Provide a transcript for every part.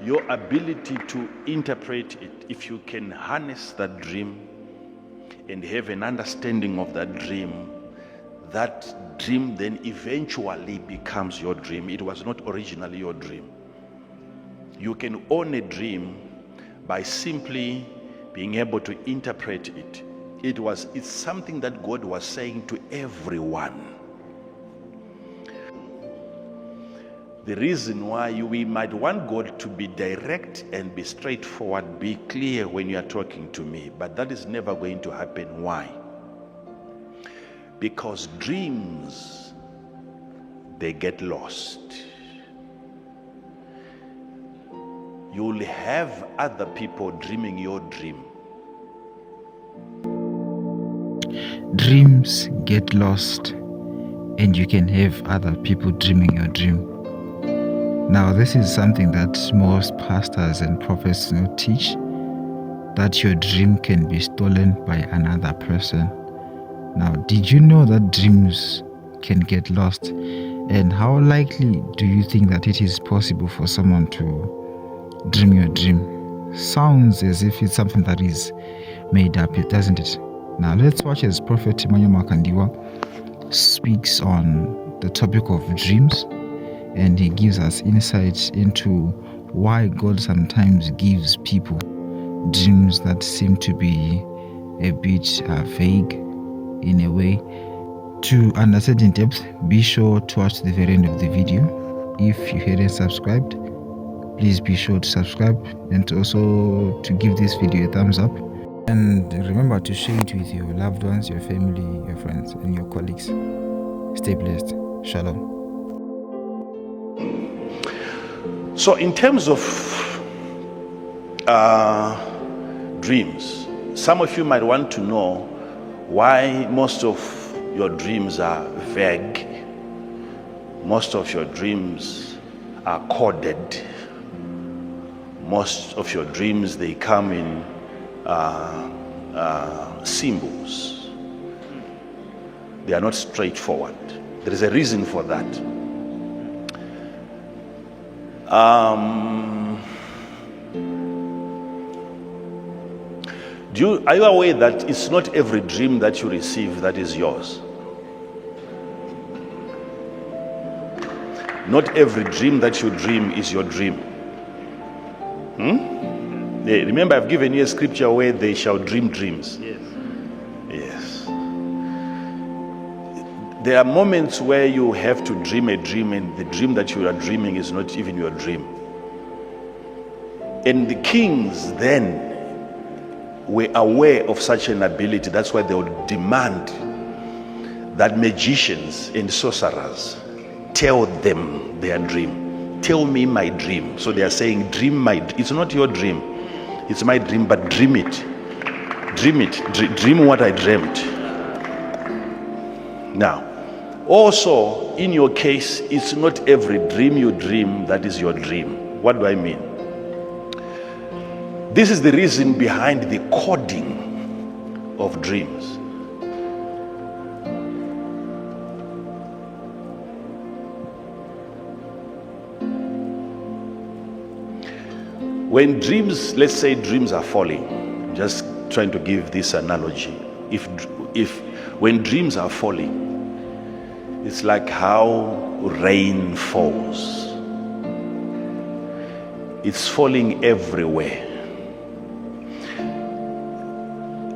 your ability to interpret it, if you can harness that dream and have an understanding of that dream then eventually becomes your dream. It was not originally your dream. You can own a dream by simply being able to interpret it. It's something that God was saying to everyone. The reason why we might want God to be direct and be straightforward, be clear when you are talking to me, but that is never going to happen. Why? Because dreams, they get lost. You'll have other people dreaming your dream. Dreams get lost, and you can have other people dreaming your dream. Now, this is something that most pastors and prophets teach, that your dream can be stolen by another person. Now, did you know that dreams can get lost? And how likely do you think that it is possible for someone to dream your dream? Sounds as if it's something that is made up, doesn't it? Now, let's watch as Prophet Emmanuel Makandiwa speaks on the topic of dreams, and he gives us insights into why God sometimes gives people dreams that seem to be a bit vague in a way. To understand in depth, be sure to watch the very end of the video. If you hadn't subscribed, please be sure to subscribe, and also to give this video a thumbs up. And remember to share it with your loved ones, your family, your friends, and your colleagues. Stay blessed. Shalom. So in terms of dreams, some of you might want to know why most of your dreams are vague. Most of your dreams are coded. Most of your dreams, they come in symbols. They are not straightforward. There is a reason for that. Are you aware that it's not every dream that you receive that is yours? Not every dream that you dream is your dream. Remember, I've given you a scripture where they shall dream dreams. Yes. There are moments where you have to dream a dream, and the dream that you are dreaming is not even your dream. And the kings then were aware of such an ability. That's why they would demand that magicians and sorcerers tell them their dream. Tell me my dream. So they are saying, it's not your dream, it's my dream, but dream it. Dream what I dreamt. Now, also in your case, it's not every dream you dream that is your dream. What do I mean? This is the reason behind the coding of dreams. When dreams, let's say dreams are falling, just trying to give this analogy. When dreams are falling, it's like how rain falls. It's falling everywhere.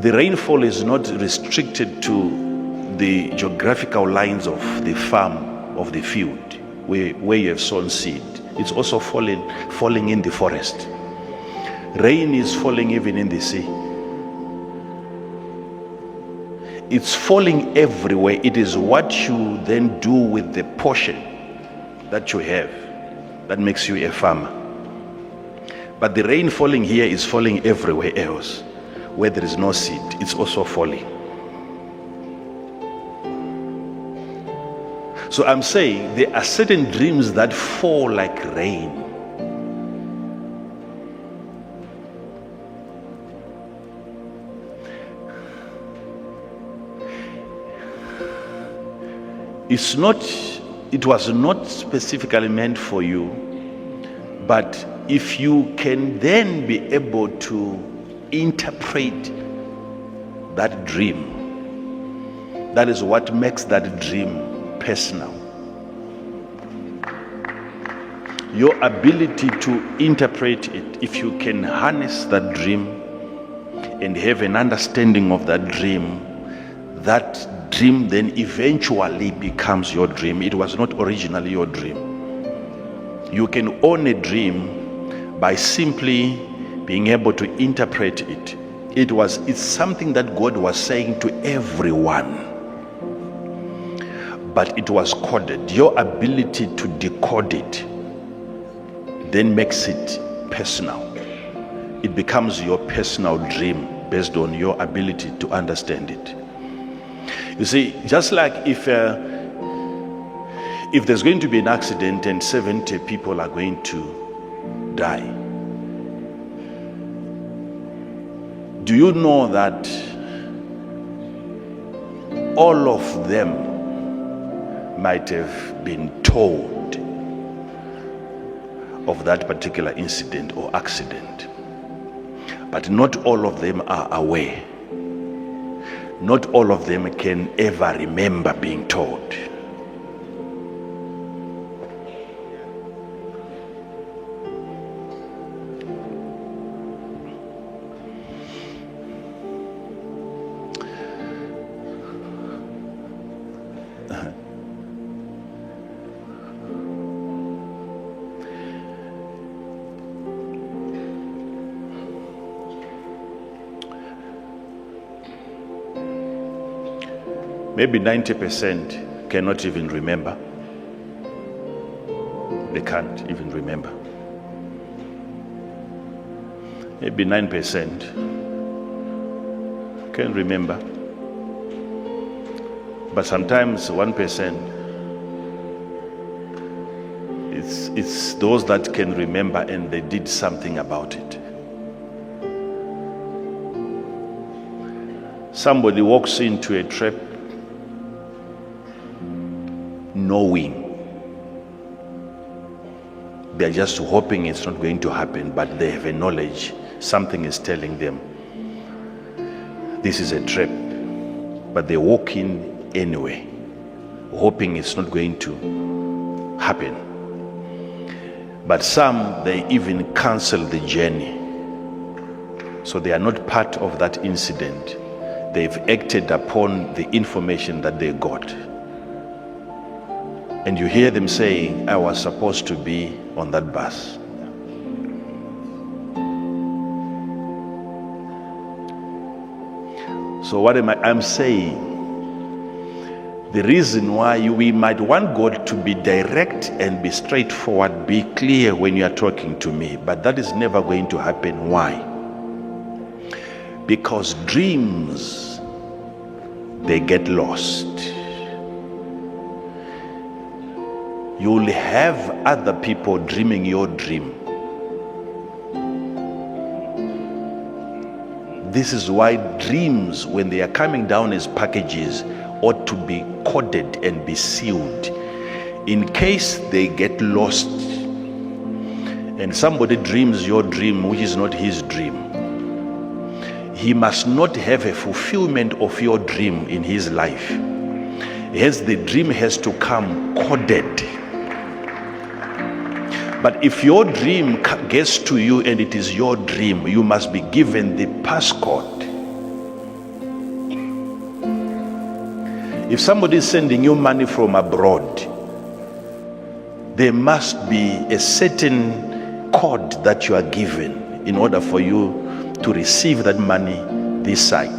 The rainfall is not restricted to the geographical lines of the farm, of the field, where you have sown seed. It's also falling in the forest. Rain is falling even in the sea. It's falling everywhere. It is what you then do with the portion that you have that makes you a farmer. But the rain falling here is falling everywhere else. Where there is no seed, it's also falling. So I'm saying there are certain dreams that fall like rain. It was not specifically meant for you, but if you can then be able to interpret that dream, that is what makes that dream personal. Your ability to interpret it, if you can harness that dream and have an understanding of that dream then eventually becomes your dream. It was not originally your dream. You can own a dream by simply being able to interpret it. It's something that God was saying to everyone, but it was coded. Your ability to decode it then makes it personal. It becomes your personal dream based on your ability to understand it. You see, just like if there's going to be an accident and 70 people are going to die, do you know that all of them might have been told of that particular incident or accident, but not all of them are aware. Not all of them can ever remember being told. Maybe 90% cannot even remember. They can't even remember. Maybe 9% can remember. But sometimes 1%, it's those that can remember and they did something about it. Somebody walks into a trap knowing. They're just hoping it's not going to happen, but they have a knowledge. Something is telling them this is a trap, but they walk in anyway, hoping it's not going to happen. But some, they even cancel the journey. So they are not part of that incident. They've acted upon the information that they got. And you hear them saying, I was supposed to be on that bus. So what I'm saying, the reason why we might want God to be direct and be straightforward, be clear when you are talking to me, but that is never going to happen. Why? Because dreams, they get lost. You'll have other people dreaming your dream. This is why dreams, when they are coming down as packages, ought to be coded and be sealed in case they get lost and somebody dreams your dream which is not his dream. He must not have a fulfillment of your dream in his life. Hence, the dream has to come coded. But if your dream gets to you and it is your dream, you must be given the passcode. If somebody is sending you money from abroad, there must be a certain code that you are given in order for you to receive that money this side.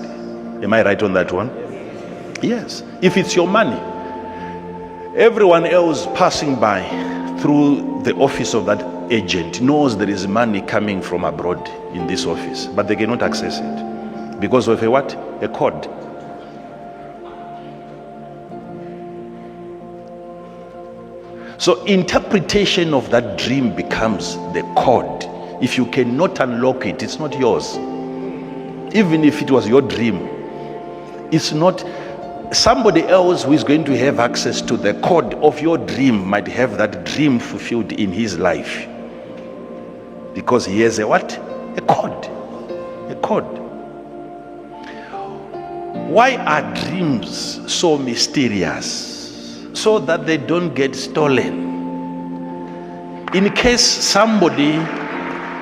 Am I right on that one? Yes. If it's your money, everyone else passing by through the office of that agent knows there is money coming from abroad in this office, but they cannot access it because of a what? A code. So interpretation of that dream becomes the code. If you cannot unlock it, it's not yours. Even if it was your dream, it's not. Somebody else who is going to have access to the code of your dream might have that dream fulfilled in his life. Because he has a what? A code. A code. Why are dreams so mysterious? So that they don't get stolen. In case somebody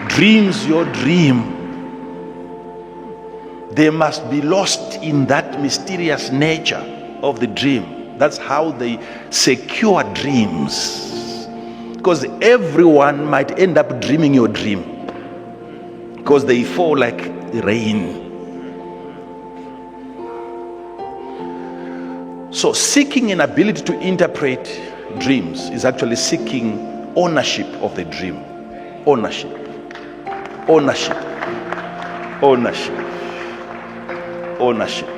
dreams your dream, they must be lost in that mysterious nature of the dream. That's how they secure dreams. Because everyone might end up dreaming your dream, because they fall like rain. So seeking an ability to interpret dreams is actually seeking ownership of the dream. Ownership. Ownership. Ownership. Ownership.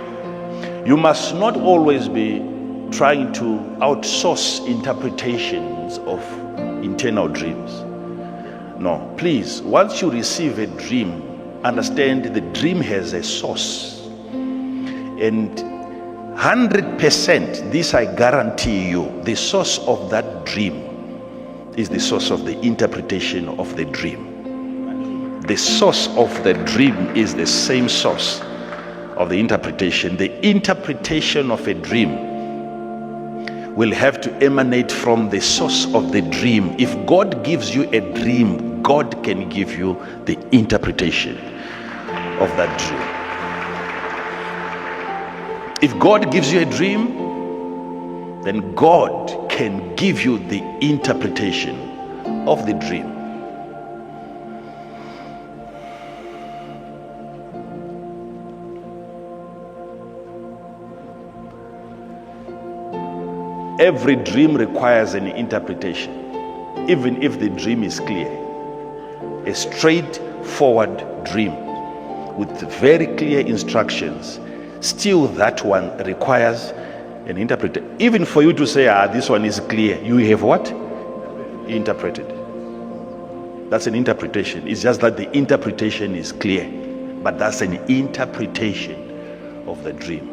You must not always be trying to outsource interpretations of internal dreams. No, please, once you receive a dream, understand the dream has a source. And 100%, this I guarantee you, the source of that dream is the source of the interpretation of the dream. The source of the dream is the same source of the interpretation. The interpretation of a dream will have to emanate from the source of the dream. If God gives you a dream, God can give you the interpretation of that dream. If God gives you a dream, then God can give you the interpretation of the dream. Every dream requires an interpretation, even if the dream is clear. A straightforward dream with very clear instructions, still that one requires an interpreter. Even for you to say, this one is clear, you have what? Interpreted. That's an interpretation. It's just that the interpretation is clear, but that's an interpretation of the dream.